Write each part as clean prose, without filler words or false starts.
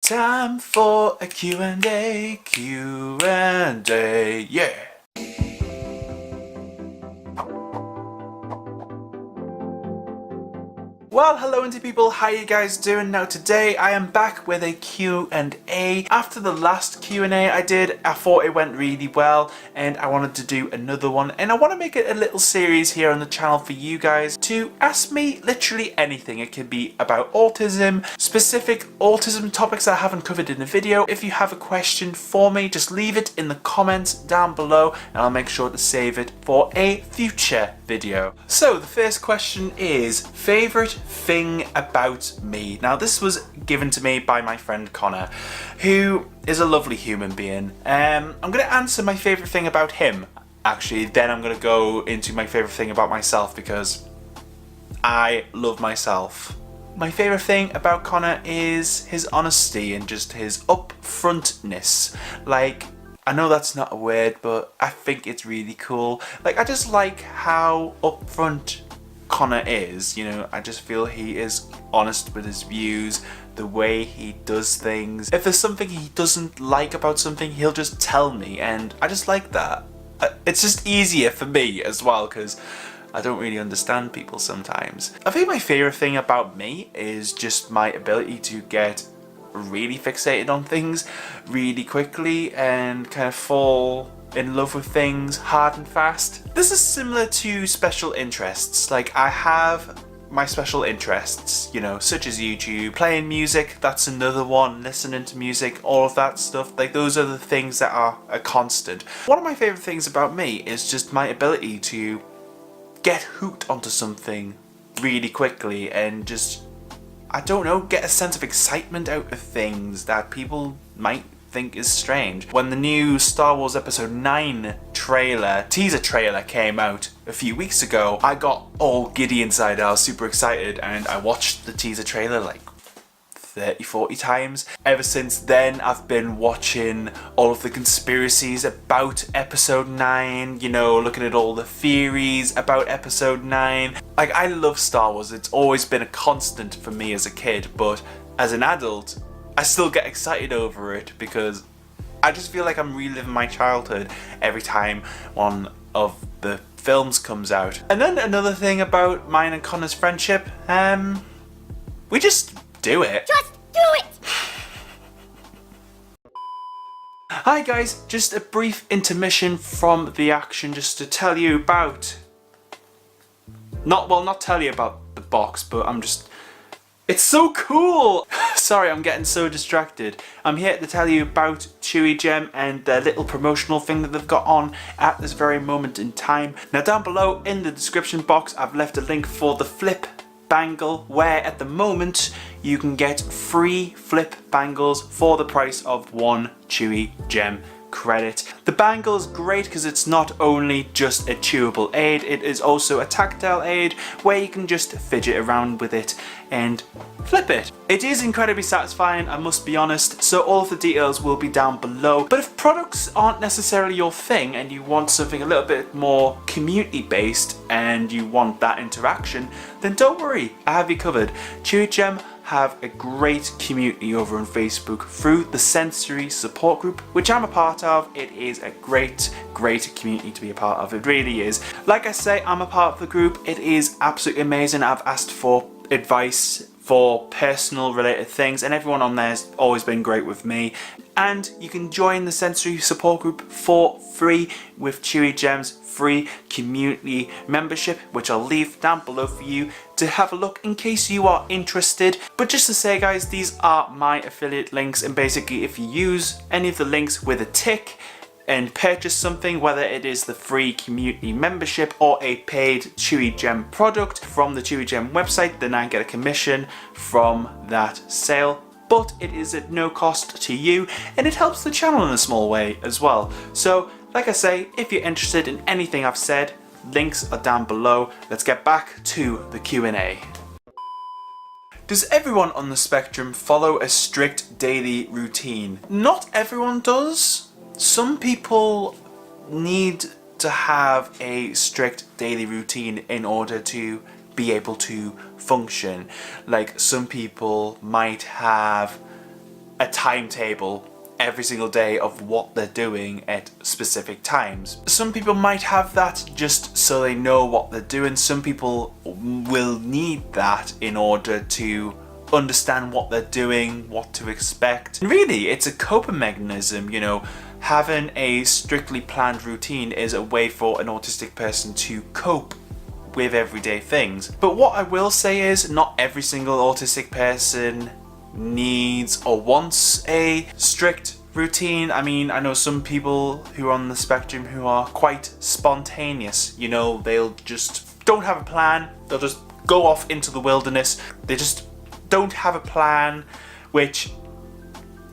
Time for a Q&A, yeah. Well, hello indie people, how you guys doing? Now today I am back with a Q&A. After the last Q&A I did, I thought it went really well and I wanted to do another one, and I want to make it a little series here on the channel for you guys to ask me literally anything. It could be about autism, specific autism topics that I haven't covered in a video. If you have a question for me, just leave it in the comments down below and I'll make sure to save it for a future video. So the first question is, favourite thing about me? Now this was given to me by my friend Connor, who is a lovely human being. I'm going to answer my favourite thing about him actually, then I'm going to go into my favourite thing about myself because I love myself. My favourite thing about Connor is his honesty and just his upfrontness. Like, I know that's not a word, but I think it's really cool. Like, I just like how upfront Connor is, you know. I just feel he is honest with his views, the way he does things. If there's something he doesn't like about something, he'll just tell me, and I just like that. It's just easier for me as well, because I don't really understand people sometimes. I think my favourite thing about me is just my ability to get really fixated on things really quickly and kind of fall in love with things hard and fast. This is similar to special interests. Like, I have my special interests, you know, such as YouTube, playing music, that's another one, listening to music, all of that stuff. Like, those are the things that are a constant. One of my favourite things about me is just my ability to get hooked onto something really quickly and just, I don't know, get a sense of excitement out of things that people might think is strange. When the new Star Wars Episode 9 teaser trailer came out a few weeks ago, I got all giddy inside. I was super excited and I watched the teaser trailer like 30-40 times. Ever since then I've been watching all of the conspiracies about Episode 9, you know, looking at all the theories about Episode 9. Like, I love Star Wars. It's always been a constant for me as a kid, but as an adult I still get excited over it because I just feel like I'm reliving my childhood every time one of the films comes out. And then another thing about mine and Connor's friendship, we just do it. Just do it! Hi guys, just a brief intermission from the action just to tell you about... not tell you about the box, but it's so cool! Sorry, I'm getting so distracted. I'm here to tell you about CHEWIGEM and their little promotional thing that they've got on at this very moment in time. Now down below in the description box I've left a link for the Flip bangle, where at the moment you can get free Flip bangles for the price of one CHEWIGEM credit. The bangle is great because it's not only just a chewable aid, it is also a tactile aid where you can just fidget around with it and flip it. It is incredibly satisfying, I must be honest, so all of the details will be down below. But if products aren't necessarily your thing and you want something a little bit more community based and you want that interaction, then don't worry, I have you covered. CHEWIGEM have a great community over on Facebook through the sensory support group, which I'm a part of. It is a great community to be a part of. It really is. Like I say, I'm a part of the group. It is absolutely amazing. I've asked for advice for personal related things and everyone on there has always been great with me. And you can join the sensory support group for free with CHEWIGEM's free community membership, which I'll leave down below for you to have a look in case you are interested. But just to say guys, these are my affiliate links, and basically if you use any of the links with a tick and purchase something, whether it is the free community membership or a paid CHEWIGEM product from the CHEWIGEM website, then I get a commission from that sale. But it is at no cost to you and it helps the channel in a small way as well. So like I say, if you're interested in anything I've said, links are down below. Let's get back to the Q&A. Does everyone on the spectrum follow a strict daily routine? Not everyone does. Some people need to have a strict daily routine in order to be able to function. Like, some people might have a timetable every single day of what they're doing at specific times. Some people might have that just so they know what they're doing. Some people will need that in order to understand what they're doing, what to expect. And really, it's a coping mechanism, you know. Having a strictly planned routine is a way for an autistic person to cope with everyday things. But what I will say is, not every single autistic person needs or wants a strict routine. I mean, I know some people who are on the spectrum who are quite spontaneous. You know, they'll just don't have a plan. They'll just go off into the wilderness. They just don't have a plan, which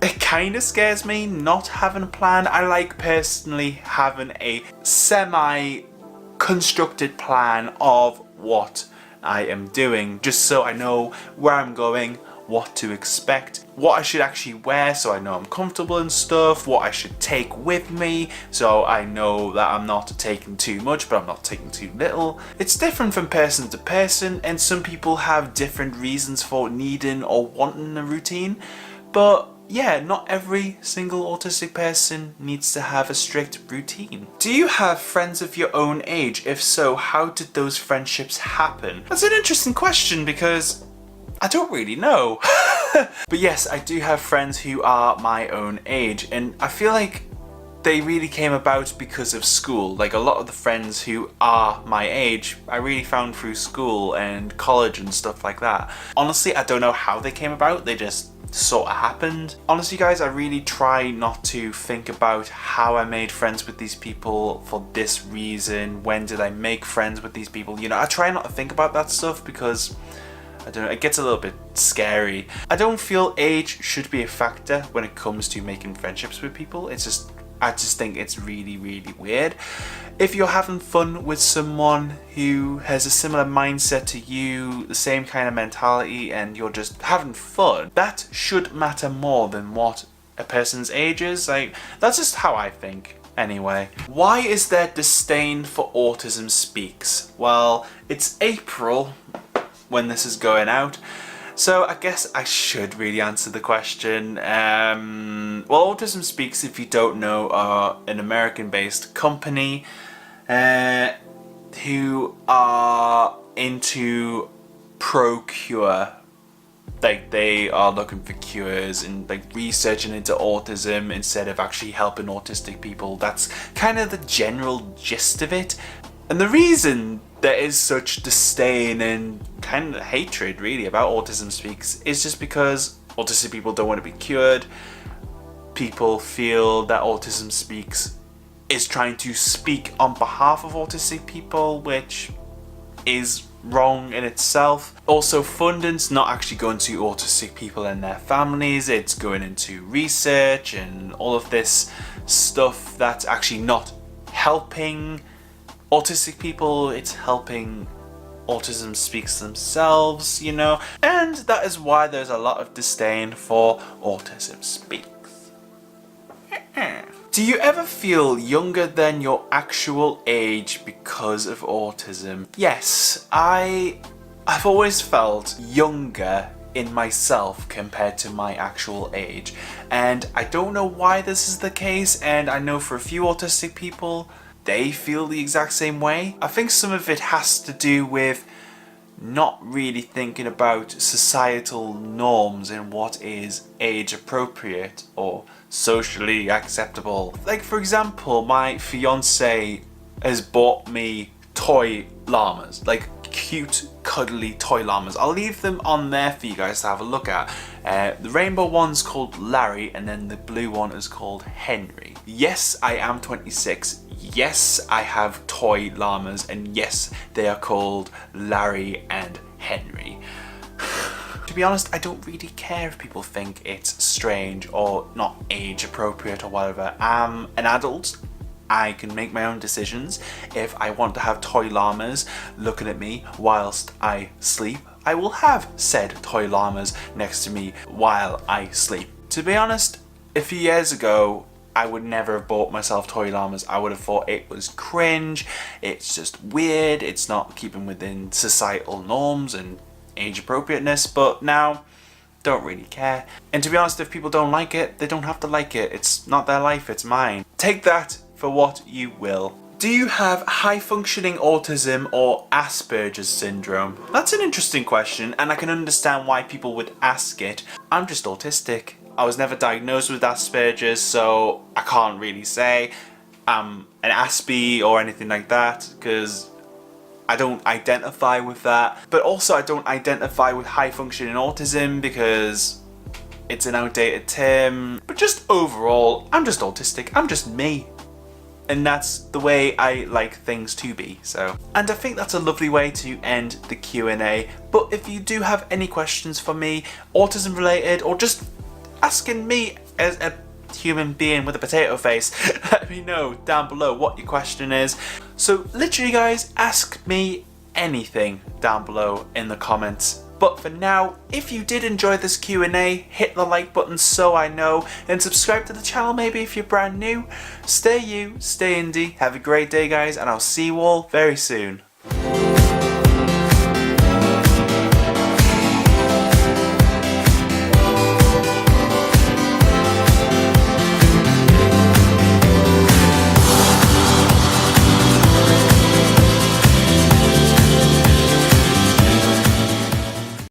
it kind of scares me, not having a plan. I like personally having a semi-constructed plan of what I am doing, just so I know where I'm going, what to expect, what I should actually wear so I know I'm comfortable and stuff, what I should take with me so I know that I'm not taking too much but I'm not taking too little. It's different from person to person, and some people have different reasons for needing or wanting a routine, but yeah, not every single autistic person needs to have a strict routine. Do you have friends of your own age? If so, how did those friendships happen? That's an interesting question because I don't really know. But yes, I do have friends who are my own age, and I feel like they really came about because of school. Like a lot of the friends who are my age, I really found through school and college and stuff like that. Honestly, I don't know how they came about, they just sort of happened. Honestly guys, I really try not to think about how I made friends with these people for this reason, when did I make friends with these people, you know, I try not to think about that stuff because I don't know, it gets a little bit scary. I don't feel age should be a factor when it comes to making friendships with people. It's just, I just think it's really, really weird. If you're having fun with someone who has a similar mindset to you, the same kind of mentality, and you're just having fun, that should matter more than what a person's age is. Like, that's just how I think. Anyway, why is there disdain for Autism Speaks? Well, it's April when this is going out, so I guess I should really answer the question. Well, Autism Speaks, if you don't know, are an American-based company who are into pro-cure. Like, they are looking for cures and like researching into autism instead of actually helping autistic people. That's kind of the general gist of it. And the reason there is such disdain and kind of hatred really about Autism Speaks is just because autistic people don't want to be cured. People feel that Autism Speaks is trying to speak on behalf of autistic people, which is wrong in itself. Also, funding's not actually going to autistic people and their families, it's going into research and all of this stuff that's actually not helping autistic people, it's helping Autism Speaks themselves, you know, and that is why there's a lot of disdain for Autism Speaks. Do you ever feel younger than your actual age because of autism? Yes, I've always felt younger in myself compared to my actual age, and I don't know why this is the case, and I know for a few autistic people they feel the exact same way. I think some of it has to do with not really thinking about societal norms and what is age appropriate or socially acceptable. Like, for example, my fiance has bought me toy llamas, like cute cuddly toy llamas. I'll leave them on there for you guys to have a look at. The rainbow one's called Larry and then the blue one is called Henry. Yes, I am 26. Yes, I have toy llamas, and yes, they are called Larry and Henry. To be honest, I don't really care if people think it's strange or not age appropriate or whatever. I'm an adult. I can make my own decisions. If I want to have toy llamas looking at me whilst I sleep, I will have said toy llamas next to me while I sleep. To be honest, a few years ago, I would never have bought myself toy llamas. I would have thought it was cringe, it's just weird, it's not keeping within societal norms and age appropriateness, but now don't really care. And to be honest, if people don't like it, they don't have to like it. It's not their life, it's mine. Take that for what you will. Do you have high functioning autism or Asperger's syndrome? That's an interesting question, and I can understand why people would ask it. I'm just autistic. I was never diagnosed with Asperger's, so I can't really say I'm an Aspie or anything like that, because I don't identify with that. But also I don't identify with high functioning autism because it's an outdated term. But just overall, I'm just autistic. I'm just me. And that's the way I like things to be, so. And I think that's a lovely way to end the Q&A. But if you do have any questions for me, autism related, or just asking me as a human being with a potato face, let me know down below what your question is. So literally guys, ask me anything down below in the comments. But for now, if you did enjoy this Q&A, hit the like button so I know, and subscribe to the channel maybe if you're brand new. Stay you, stay indie, have a great day guys, and I'll see you all very soon.